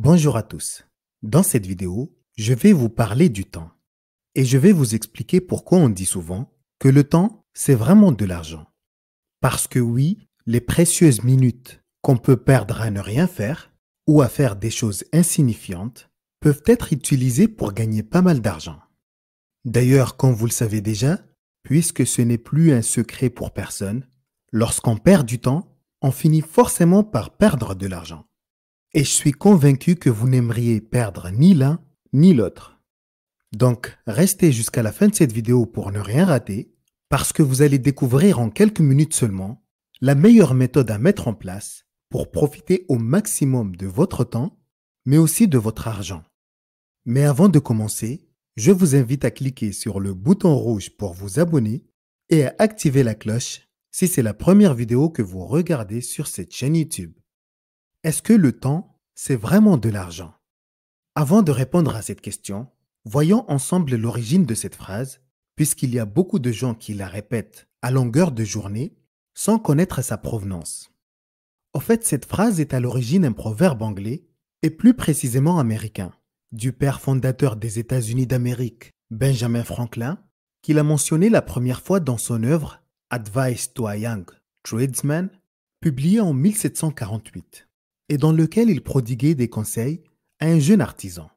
Bonjour à tous. Dans cette vidéo, je vais vous parler du temps. Et je vais vous expliquer pourquoi on dit souvent que le temps, c'est vraiment de l'argent. Parce que oui, les précieuses minutes qu'on peut perdre à ne rien faire ou à faire des choses insignifiantes peuvent être utilisées pour gagner pas mal d'argent. D'ailleurs, comme vous le savez déjà, puisque ce n'est plus un secret pour personne, lorsqu'on perd du temps, on finit forcément par perdre de l'argent. Et je suis convaincu que vous n'aimeriez perdre ni l'un ni l'autre. Donc, restez jusqu'à la fin de cette vidéo pour ne rien rater, parce que vous allez découvrir en quelques minutes seulement la meilleure méthode à mettre en place pour profiter au maximum de votre temps, mais aussi de votre argent. Mais avant de commencer, je vous invite à cliquer sur le bouton rouge pour vous abonner et à activer la cloche si c'est la première vidéo que vous regardez sur cette chaîne YouTube. Est-ce que le temps, c'est vraiment de l'argent? Avant de répondre à cette question, voyons ensemble l'origine de cette phrase, puisqu'il y a beaucoup de gens qui la répètent à longueur de journée sans connaître sa provenance. En fait, cette phrase est à l'origine un proverbe anglais, et plus précisément américain, du père fondateur des États-Unis d'Amérique, Benjamin Franklin, qui l'a mentionné la première fois dans son œuvre Advice to a Young Tradesman, publiée en 1748. Et dans lequel il prodiguait des conseils à un jeune artisan.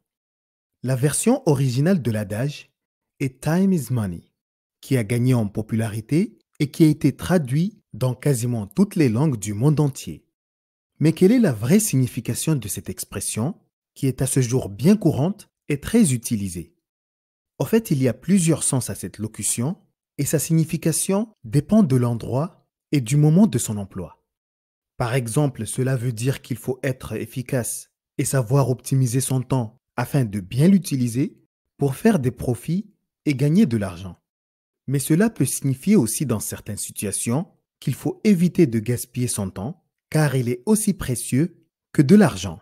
La version originale de l'adage est Time is Money, qui a gagné en popularité et qui a été traduit dans quasiment toutes les langues du monde entier. Mais quelle est la vraie signification de cette expression, qui est à ce jour bien courante et très utilisée? En fait, il y a plusieurs sens à cette locution, et sa signification dépend de l'endroit et du moment de son emploi. Par exemple, cela veut dire qu'il faut être efficace et savoir optimiser son temps afin de bien l'utiliser pour faire des profits et gagner de l'argent. Mais cela peut signifier aussi dans certaines situations qu'il faut éviter de gaspiller son temps car il est aussi précieux que de l'argent.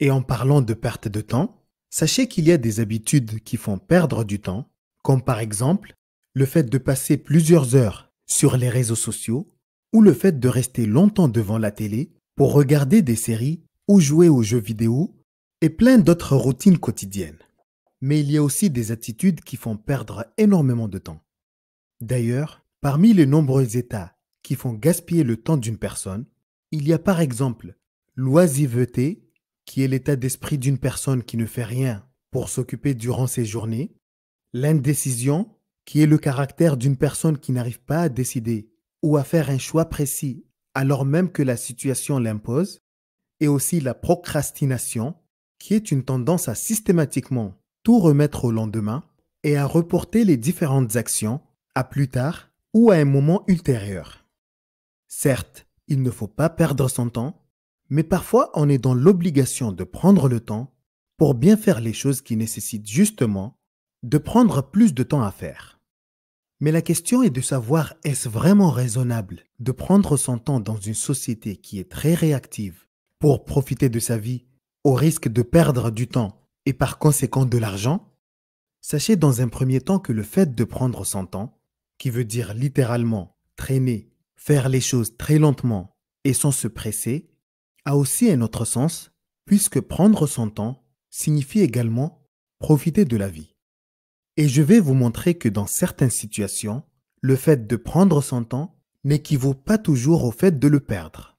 Et en parlant de perte de temps, sachez qu'il y a des habitudes qui font perdre du temps, comme par exemple le fait de passer plusieurs heures sur les réseaux sociaux ou le fait de rester longtemps devant la télé pour regarder des séries ou jouer aux jeux vidéo et plein d'autres routines quotidiennes. Mais il y a aussi des attitudes qui font perdre énormément de temps. D'ailleurs, parmi les nombreux états qui font gaspiller le temps d'une personne, il y a par exemple l'oisiveté, qui est l'état d'esprit d'une personne qui ne fait rien pour s'occuper durant ses journées, l'indécision, qui est le caractère d'une personne qui n'arrive pas à décider ou à faire un choix précis alors même que la situation l'impose, et aussi la procrastination, qui est une tendance à systématiquement tout remettre au lendemain et à reporter les différentes actions à plus tard ou à un moment ultérieur. Certes, il ne faut pas perdre son temps, mais parfois on est dans l'obligation de prendre le temps pour bien faire les choses qui nécessitent justement de prendre plus de temps à faire. Mais la question est de savoir est-ce vraiment raisonnable de prendre son temps dans une société qui est très réactive pour profiter de sa vie au risque de perdre du temps et par conséquent de l'argent? Sachez dans un premier temps que le fait de prendre son temps, qui veut dire littéralement traîner, faire les choses très lentement et sans se presser, a aussi un autre sens puisque prendre son temps signifie également profiter de la vie. Et je vais vous montrer que dans certaines situations, le fait de prendre son temps n'équivaut pas toujours au fait de le perdre.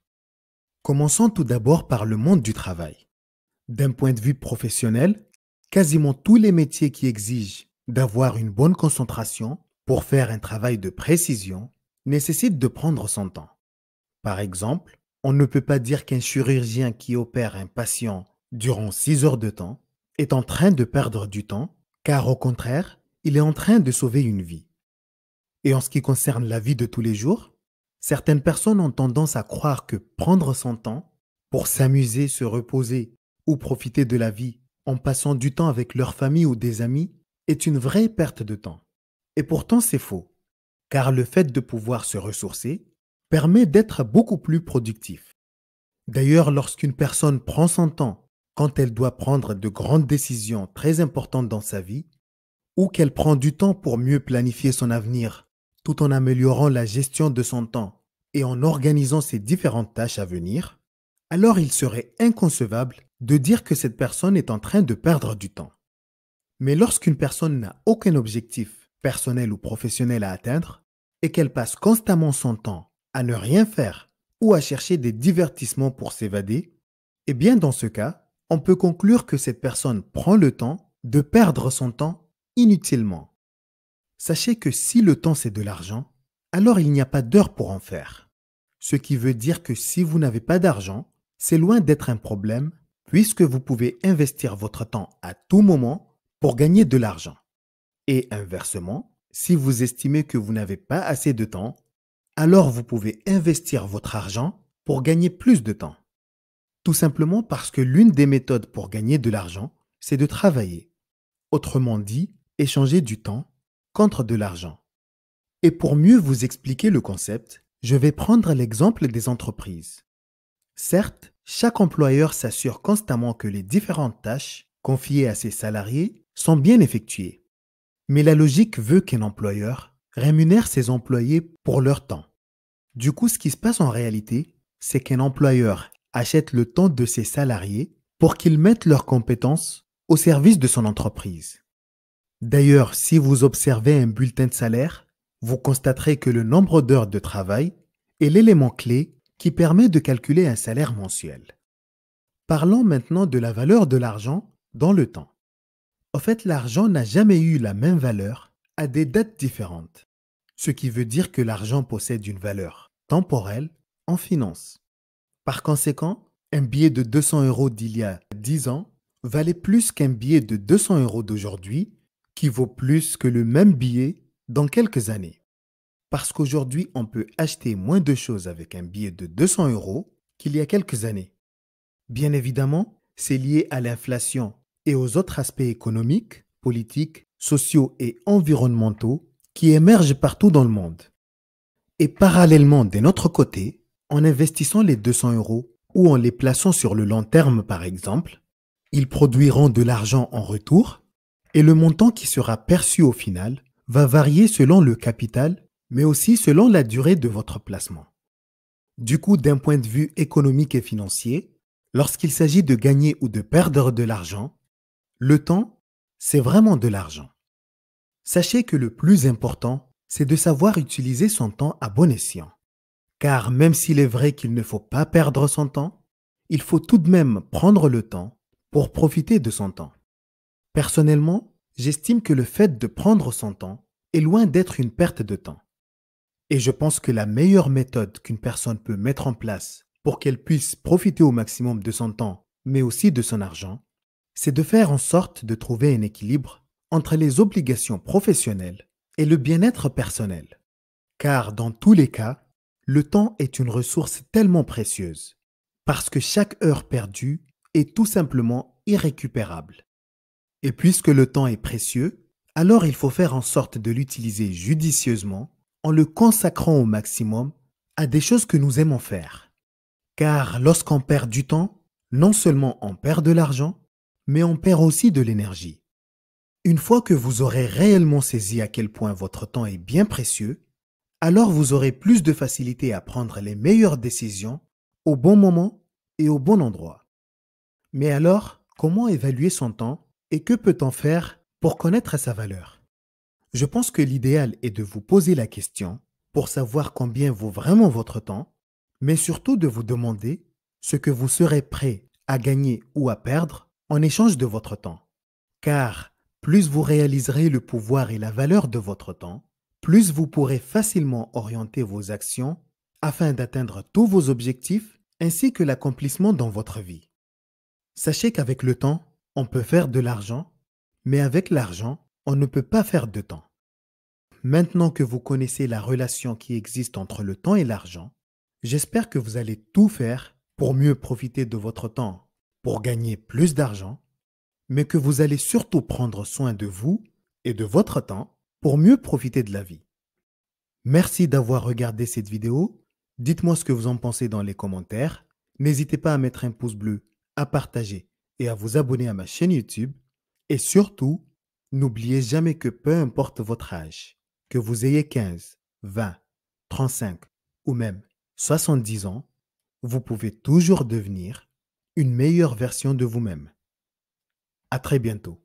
Commençons tout d'abord par le monde du travail. D'un point de vue professionnel, quasiment tous les métiers qui exigent d'avoir une bonne concentration pour faire un travail de précision nécessitent de prendre son temps. Par exemple, on ne peut pas dire qu'un chirurgien qui opère un patient durant 6 heures de temps est en train de perdre du temps, car au contraire, il est en train de sauver une vie. Et en ce qui concerne la vie de tous les jours, certaines personnes ont tendance à croire que prendre son temps pour s'amuser, se reposer ou profiter de la vie en passant du temps avec leur famille ou des amis est une vraie perte de temps. Et pourtant c'est faux, car le fait de pouvoir se ressourcer permet d'être beaucoup plus productif. D'ailleurs, lorsqu'une personne prend son temps quand elle doit prendre de grandes décisions très importantes dans sa vie, ou qu'elle prend du temps pour mieux planifier son avenir, tout en améliorant la gestion de son temps et en organisant ses différentes tâches à venir, alors il serait inconcevable de dire que cette personne est en train de perdre du temps. Mais lorsqu'une personne n'a aucun objectif personnel ou professionnel à atteindre et qu'elle passe constamment son temps à ne rien faire ou à chercher des divertissements pour s'évader, eh bien dans ce cas, on peut conclure que cette personne prend le temps de perdre son temps inutilement. Sachez que si le temps c'est de l'argent, alors il n'y a pas d'heure pour en faire. Ce qui veut dire que si vous n'avez pas d'argent, c'est loin d'être un problème puisque vous pouvez investir votre temps à tout moment pour gagner de l'argent. Et inversement, si vous estimez que vous n'avez pas assez de temps, alors vous pouvez investir votre argent pour gagner plus de temps. Tout simplement parce que l'une des méthodes pour gagner de l'argent, c'est de travailler. Autrement dit, échanger du temps contre de l'argent. Et pour mieux vous expliquer le concept, je vais prendre l'exemple des entreprises. Certes, chaque employeur s'assure constamment que les différentes tâches confiées à ses salariés sont bien effectuées. Mais la logique veut qu'un employeur rémunère ses employés pour leur temps. Du coup, ce qui se passe en réalité, c'est qu'un employeur achète le temps de ses salariés pour qu'ils mettent leurs compétences au service de son entreprise. D'ailleurs, si vous observez un bulletin de salaire, vous constaterez que le nombre d'heures de travail est l'élément clé qui permet de calculer un salaire mensuel. Parlons maintenant de la valeur de l'argent dans le temps. En fait, l'argent n'a jamais eu la même valeur à des dates différentes, ce qui veut dire que l'argent possède une valeur temporelle en finance. Par conséquent, un billet de 200 € d'il y a 10 ans valait plus qu'un billet de 200 € d'aujourd'hui, qui vaut plus que le même billet dans quelques années. Parce qu'aujourd'hui, on peut acheter moins de choses avec un billet de 200 € qu'il y a quelques années. Bien évidemment, c'est lié à l'inflation et aux autres aspects économiques, politiques, sociaux et environnementaux qui émergent partout dans le monde. Et parallèlement, d'un autre côté, en investissant les 200 € ou en les plaçant sur le long terme par exemple, ils produiront de l'argent en retour et le montant qui sera perçu au final va varier selon le capital mais aussi selon la durée de votre placement. Du coup, d'un point de vue économique et financier, lorsqu'il s'agit de gagner ou de perdre de l'argent, le temps, c'est vraiment de l'argent. Sachez que le plus important, c'est de savoir utiliser son temps à bon escient. Car même s'il est vrai qu'il ne faut pas perdre son temps, il faut tout de même prendre le temps pour profiter de son temps. Personnellement, j'estime que le fait de prendre son temps est loin d'être une perte de temps. Et je pense que la meilleure méthode qu'une personne peut mettre en place pour qu'elle puisse profiter au maximum de son temps, mais aussi de son argent, c'est de faire en sorte de trouver un équilibre entre les obligations professionnelles et le bien-être personnel. Car dans tous les cas, le temps est une ressource tellement précieuse, parce que chaque heure perdue est tout simplement irrécupérable. Et puisque le temps est précieux, alors il faut faire en sorte de l'utiliser judicieusement en le consacrant au maximum à des choses que nous aimons faire. Car lorsqu'on perd du temps, non seulement on perd de l'argent, mais on perd aussi de l'énergie. Une fois que vous aurez réellement saisi à quel point votre temps est bien précieux, alors vous aurez plus de facilité à prendre les meilleures décisions au bon moment et au bon endroit. Mais alors, comment évaluer son temps et que peut-on faire pour connaître sa valeur? Je pense que l'idéal est de vous poser la question pour savoir combien vaut vraiment votre temps, mais surtout de vous demander ce que vous serez prêt à gagner ou à perdre en échange de votre temps. Car plus vous réaliserez le pouvoir et la valeur de votre temps, plus vous pourrez facilement orienter vos actions afin d'atteindre tous vos objectifs ainsi que l'accomplissement dans votre vie. Sachez qu'avec le temps, on peut faire de l'argent, mais avec l'argent, on ne peut pas faire de temps. Maintenant que vous connaissez la relation qui existe entre le temps et l'argent, j'espère que vous allez tout faire pour mieux profiter de votre temps, pour gagner plus d'argent, mais que vous allez surtout prendre soin de vous et de votre temps pour mieux profiter de la vie. Merci d'avoir regardé cette vidéo. Dites-moi ce que vous en pensez dans les commentaires. N'hésitez pas à mettre un pouce bleu, à partager et à vous abonner à ma chaîne YouTube. Et surtout, n'oubliez jamais que peu importe votre âge, que vous ayez 15, 20, 35 ou même 70 ans, vous pouvez toujours devenir une meilleure version de vous-même. À très bientôt.